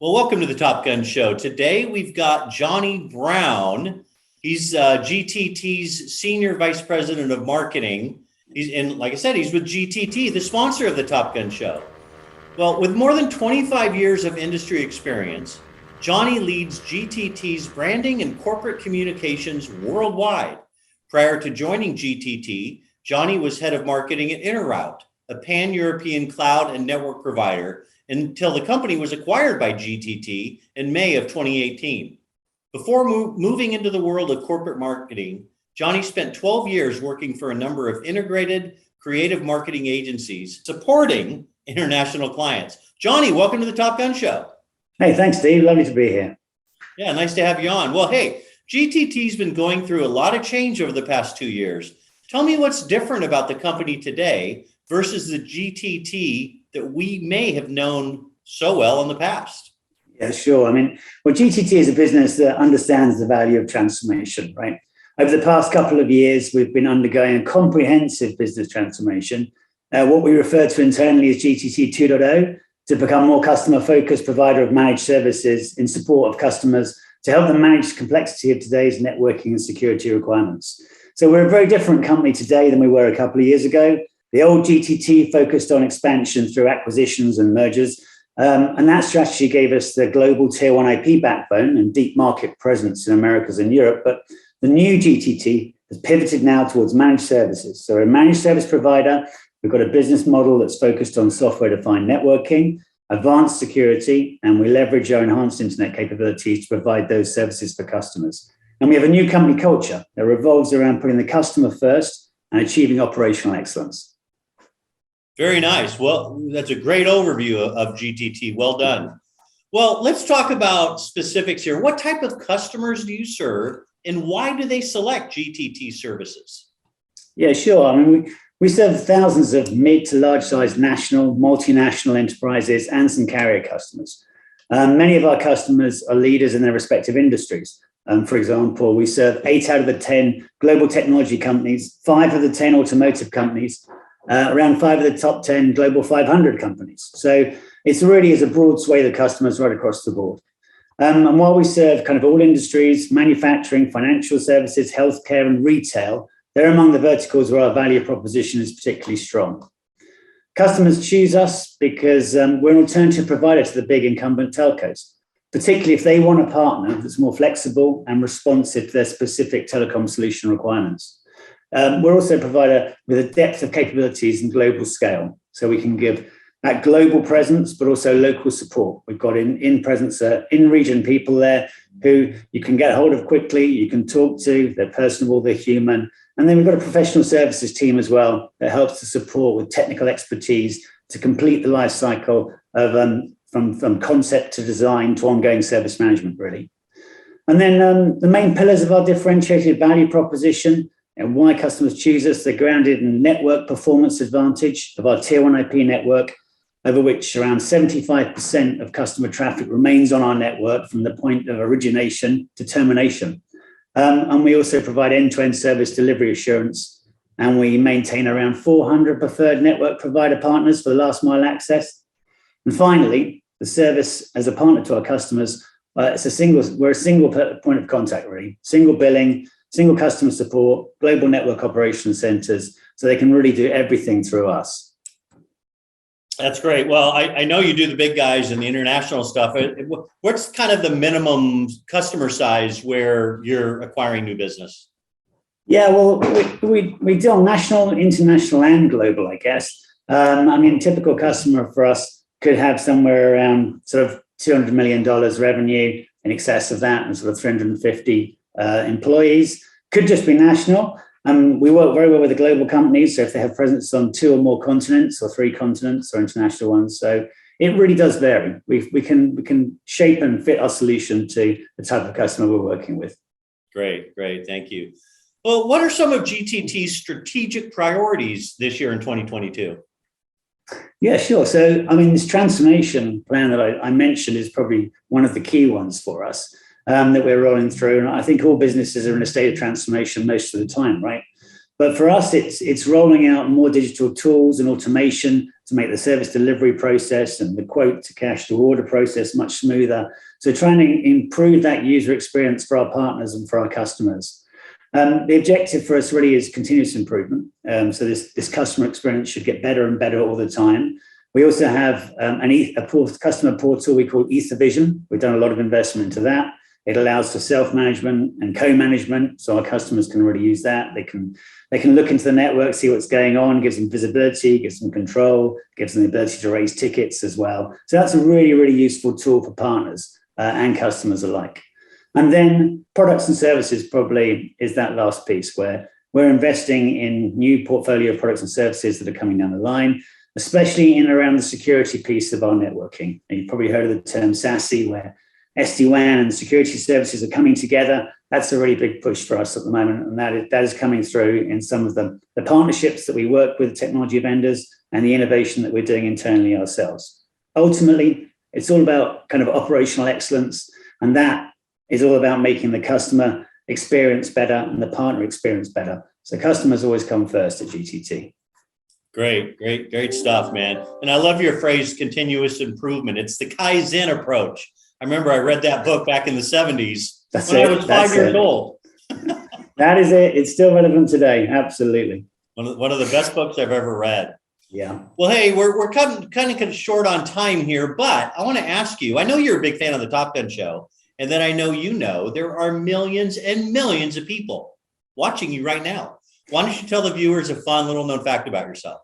Well, welcome to the Top Gun Show. Today we've got Jonny Brown. He's GTT's Senior Vice President of Marketing. And like I said, he's with GTT, the sponsor of the Top Gun Show. Well, with more than 25 years of industry experience, Jonny leads GTT's branding and corporate communications worldwide. Prior to joining GTT, Jonny was head of marketing at Interroute, a pan-European cloud and network provider, until the company was acquired by GTT in May of 2018. Before moving into the world of corporate marketing, Jonny spent 12 years working for a number of integrated creative marketing agencies supporting international clients. Jonny, welcome to the Top Gun Show. Hey, thanks, Steve. Lovely to be here. Yeah, nice to have you on. Well, hey, GTT's been going through a lot of change over the past 2 years. Tell me what's different about the company today versus the GTT that we may have known so well in the past. Yeah, sure. GTT is a business that understands the value of transformation, right? Over the past couple of years, we've been undergoing a comprehensive business transformation, what we refer to internally as GTT 2.0, to become a more customer-focused provider of managed services in support of customers to help them manage the complexity of today's networking and security requirements. So we're a very different company today than we were a couple of years ago. The old GTT focused on expansion through acquisitions and mergers, and that strategy gave us the global tier one IP backbone and deep market presence in Americas and Europe. But the new GTT has pivoted now towards managed services. So we're a managed service provider. We've got a business model that's focused on software-defined networking, advanced security, and we leverage our enhanced internet capabilities to provide those services for customers. And we have a new company culture that revolves around putting the customer first and achieving operational excellence. Very nice. Well, that's a great overview of GTT. Well done. Well, let's talk about specifics here. What type of customers do you serve and why do they select GTT services? Yeah, sure. We serve thousands of mid to large sized national, multinational enterprises and some carrier customers. Many of our customers are leaders in their respective industries. For example, we serve 8 out of the 10 global technology companies, 5 of the 10 automotive companies, around 5 of the top 10 global 500 companies. So it's really is a broad swathe of customers right across the board. And while we serve kind of all industries, manufacturing, financial services, healthcare, and retail, they're among the verticals where our value proposition is particularly strong. Customers choose us because we're an alternative provider to the big incumbent telcos, particularly if they want a partner that's more flexible and responsive to their specific telecom solution requirements. We're also a provider with a depth of capabilities and global scale, so we can give that global presence, but also local support. We've got in presence, in-region people there who you can get hold of quickly, you can talk to, they're personable, they're human. And then we've got a professional services team as well that helps to support with technical expertise to complete the life cycle of from concept to design to ongoing service management, really. And then the main pillars of our differentiated value proposition and why customers choose us, they're grounded in network performance advantage of our tier one IP network, over which around 75% of customer traffic remains on our network from the point of origination to termination. And we also provide end-to-end service delivery assurance, and we maintain around 400 preferred network provider partners for the last mile access. And finally, the service as a partner to our customers, we're a single point of contact, really, single billing, single customer support, global network operations centers, so they can really do everything through us. That's great. Well, I know you do the big guys and the international stuff. What's kind of the minimum customer size where you're acquiring new business? Yeah, well, we deal national, international, and global, I guess. Typical customer for us could have somewhere around sort of $200 million revenue, in excess of that, and sort of 350 employees. Could just be national. We work very well with the global companies, so if they have presence on 2 or more continents or 3 continents or international ones. So it really does vary. We can shape and fit our solution to the type of customer we're working with. Great. Thank you. Well, what are some of GTT's strategic priorities this year in 2022? Yeah, sure. So, this transformation plan that I mentioned is probably one of the key ones for us. That we're rolling through. And I think all businesses are in a state of transformation most of the time, right? But for us, it's rolling out more digital tools and automation to make the service delivery process and the quote to cash to order process much smoother. So trying to improve that user experience for our partners and for our customers. The objective for us really is continuous improvement. So this customer experience should get better and better all the time. We also have a customer portal we call EtherVision. We've done a lot of investment into that. It allows for self-management and co-management, so our customers can really use that. They can look into the network, see what's going on, gives them visibility, gives them control, gives them the ability to raise tickets as well. So that's a really, really useful tool for partners and customers alike. And then products and services probably is that last piece where we're investing in new portfolio of products and services that are coming down the line, especially in around the security piece of our networking. And you've probably heard of the term SASE, where SD-WAN and security services are coming together. That's a really big push for us at the moment. And that is coming through in some of the partnerships that we work with technology vendors and the innovation that we're doing internally ourselves. Ultimately, it's all about kind of operational excellence. And that is all about making the customer experience better and the partner experience better. So customers always come first at GTT. Great stuff, man. And I love your phrase, continuous improvement. It's the Kaizen approach. I remember I read that book back in the 70s when I was 5 years old. That is it. It's still relevant today. Absolutely. One of the best books I've ever read. Yeah. Well, hey, we're kind of short on time here, but I want to ask you, I know you're a big fan of the Top Gun show, and then I know there are millions and millions of people watching you right now. Why don't you tell the viewers a fun little known fact about yourself?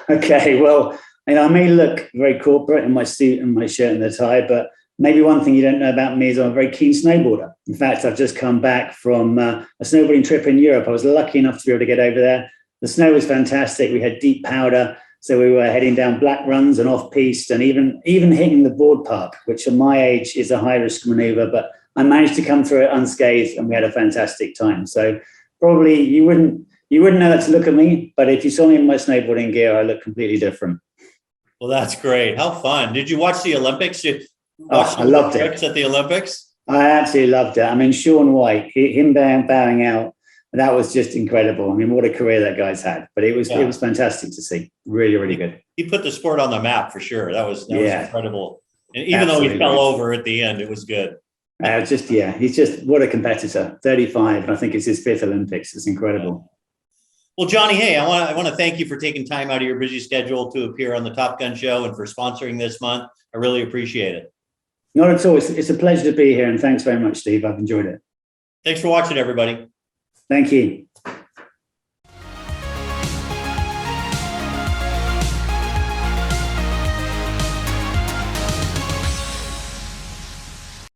Okay. Well, I may look very corporate in my suit and my shirt and the tie, but maybe one thing you don't know about me is I'm a very keen snowboarder. In fact, I've just come back from a snowboarding trip in Europe. I was lucky enough to be able to get over there. The snow was fantastic. We had deep powder, so we were heading down black runs and off-piste and even hitting the board park, which at my age is a high-risk maneuver, but I managed to come through it unscathed and we had a fantastic time. So probably you wouldn't know that to look at me, but if you saw me in my snowboarding gear, I look completely different. Well, that's great. How fun. Did you watch the Olympics? I loved it. At the Olympics? I absolutely loved it. I mean, Shaun White, him bowing out, that was just incredible. I mean, what a career that guy's had. But it was fantastic to see. Really, really good. He put the sport on the map for sure. That was incredible. And even though he fell over at the end, it was good. He's just what a competitor. 35, and I think it's his 5th Olympics. It's incredible. Well, Jonny, hey, I want to thank you for taking time out of your busy schedule to appear on the Top Gun show and for sponsoring this month. I really appreciate it. Not at all. It's a pleasure to be here, and thanks very much, Steve. I've enjoyed it. Thanks for watching, everybody. Thank you.